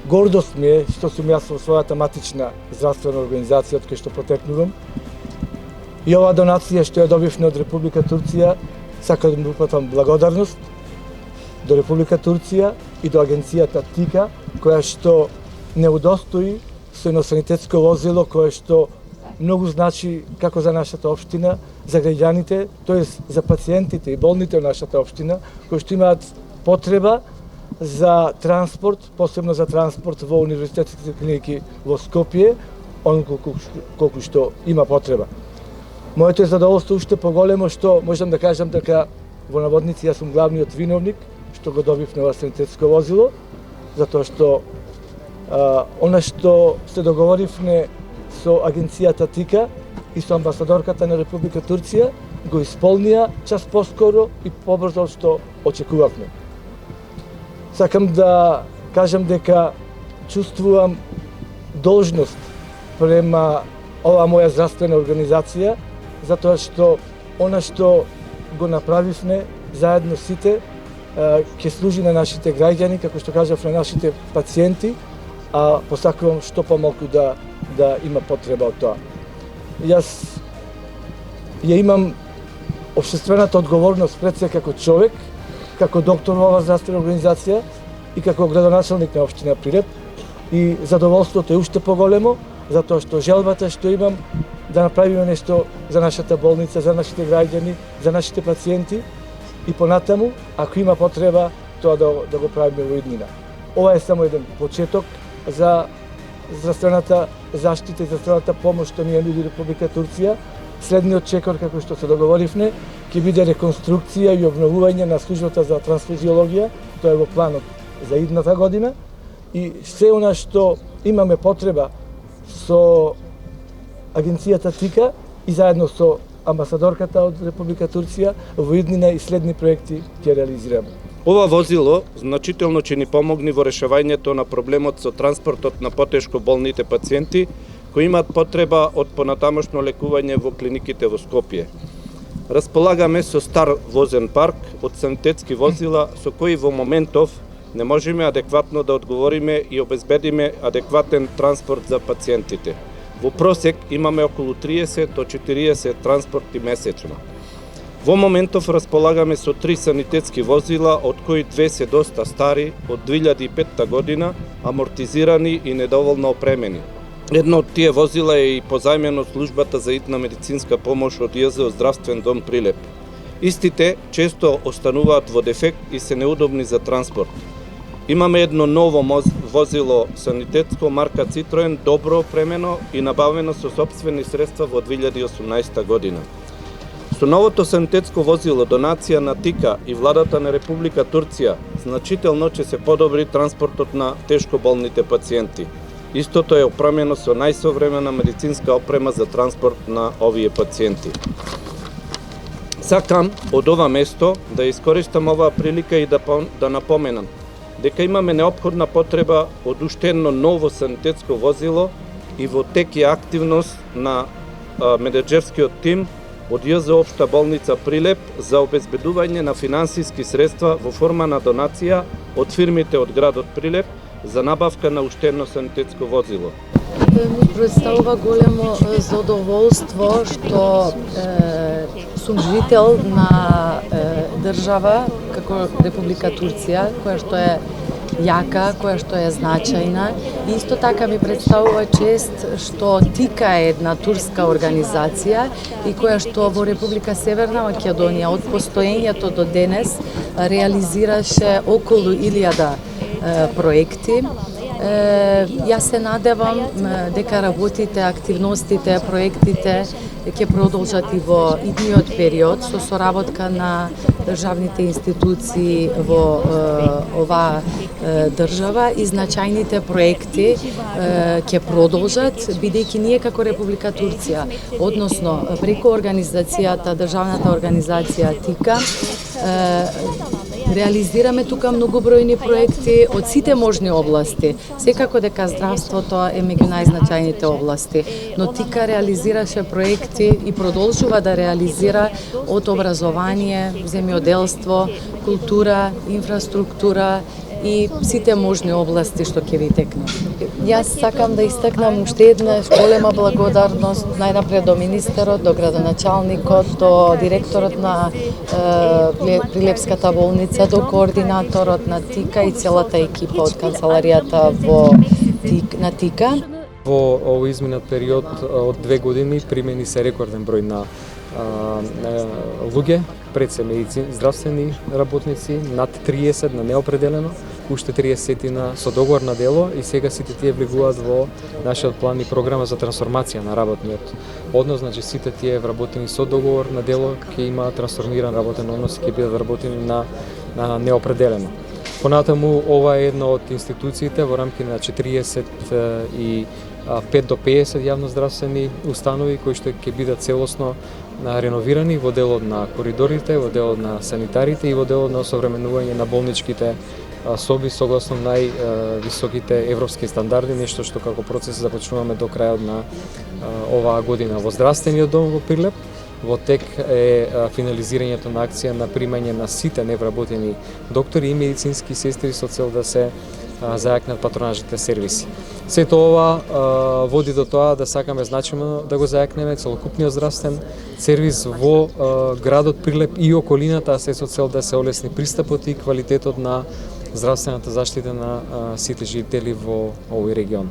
Гордост ми е што сум јас во својата матична здравствена организација од кај што потекнувам. И оваа донација што ја добивме од Република Турција, сакам да му упатам благодарност до Република Турција и до агенцијата ТИКА, која што не удостои со едно санитетско возило кое што многу значи како за нашата општина, за граѓаните, тоест за пациентите и болните во нашата општина, кои што имаат потреба за транспорт, посебно за транспорт во универзитетските клиники во Скопје, колку што има потреба. Моето задоволство уште поголемо што можам да кажам дека во наводници јас сум главниот виновник што го добивме ова санитетско возило, затоа што она што се договоривме со агенцијата ТИКА и со амбасадорката на Република Турција го исполнија час поскоро и побрзо што очекувавме. Сакам да кажам дека чувствувам должност према оваа моја здравствена организација, затоа што она што го направивме заедно сите ќе служи на нашите граѓани, како што кажав, на нашите пациенти, а посакувам што помалку да има потреба од тоа. Јас ја имам општествената одговорност пред се како човек, како доктор во оваа здравствена организација и како градоначалник на општина Прилеп, и задоволството е уште поголемо, затоа што желбата што имам да направиме нешто за нашата болница, за нашите граѓани, за нашите пациенти и понатаму, ако има потреба, тоа да го правиме во иднина. Ова е само еден почеток за здравствената заштита и здравствената помош што ни ја нуди Република Турција. Следниот чекор, како што се договоривме, ќе биде реконструкција и обновување на службата за трансфузиологија, тоа е во планот за идната година, и се она што имаме потреба со агенцијата ТИКА и заедно со амбасадорката од Република Турција во иднина и следни проекти ќе реализираме. Ова возило значително ќе ни помогне во решавањето на проблемот со транспортот на потешко болните пациенти кои имаат потреба од понатамошно лекување во клиниките во Скопје. Располагаме со стар возен парк од санитетски возила со кои во моментов не можеме адекватно да одговориме и обезбедиме адекватен транспорт за пациентите. Во просек имаме околу 30 до 40 транспорти месечно. Во моментов располагаме со 3 санитетски возила, од кои 2 се доста стари, од 2005 година, амортизирани и недоволно опремени. Едно од тие возила е и позајмено службата за итна медицинска помош од ЈЗО Здравствен дом Прилеп. Истите често остануваат во дефект и се неудобни за транспорт. Имаме едно ново возило санитетско марка Citroen, добро опремено и набавено со сопствени средства во 2018 година. Со новото санитетско возило, донација на ТИКА и владата на Република Турција, значително ќе се подобри транспортот на тешко болните пациенти. Истото е опремено со најсовремена медицинска опрема за транспорт на овие пациенти. Сакам од ова место да искористам оваа прилика и да напоменам дека имаме неопходна потреба од уште едно ново санитетско возило и во тек е активност на менеджерскиот тим од ЈЗО Општа болница Прилеп за обезбедување на финансиски средства во форма на донација од фирмите од градот Прилеп за набавка на уште едно санитетско возило. Ми представува големо задоволство што сум жител на држава како Република Турција, која што е јака, која што е значајна. Исто така ми представува чест што ТИКА е една турска организација и која што во Република Северна Македонија од постоењето до денес реализираше околу 1000 проекти. Јас се надевам дека работите, активностите, проектите ќе продолжат и во идниот период со соработка на државните институции во оваа држава и значајните проекти ќе продолжат, бидејќи ние како Република Турција, односно преку организацијата, државната организација ТИКА, реализираме тука многобројни проекти од сите можни области. Секако дека здравството е меѓу најзначајните области, но ТИКА реализираше проекти и продолжува да реализира од образование, земјоделство, култура, инфраструктура и сите можни области што ќе ви текнат. Јас сакам да истакнам уште една голема благодарност најнапред до министерот, до градоначалникот, до директорот на Прилепската болница, до координаторот на ТИКА и целата екипа од канцеларијата на ТИКА. Во овој изминат период од 2 години примени се рекорден број на луѓе, пред се здравствени работници, над 30 на неопределено, уште 30 со договор на дело и сега сите тие влегуваат во нашиот план и програма за трансформација на работниот однос, значи сите тие вработени со договор на дело ќе имаат трансформиран работен однос и ќе бидат вработени на неопределено. Понатаму, ова е една од институциите во рамки на 45 до 50 јавноздравствени установи кои што ќе бидат целосно реновирани во делот на коридорите, во делот на санитарите и во делот на осовременување на болничките соби согласно највисоките европски стандарди, нешто што како процес започнуваме до крајот на оваа година. Во здравствениот дом во Прилеп во тек е финализирањето на акција на примање на сите невработени доктори и медицински сестри со цел да се зајакнат патронажните сервиси. Сето ова води до тоа да сакаме значајно да го зајакнеме целокупниот здравствен сервис во градот Прилеп и околината, а се со цел да се олесни пристапот и квалитетот на здравствената заштита на сите жители во овој регион.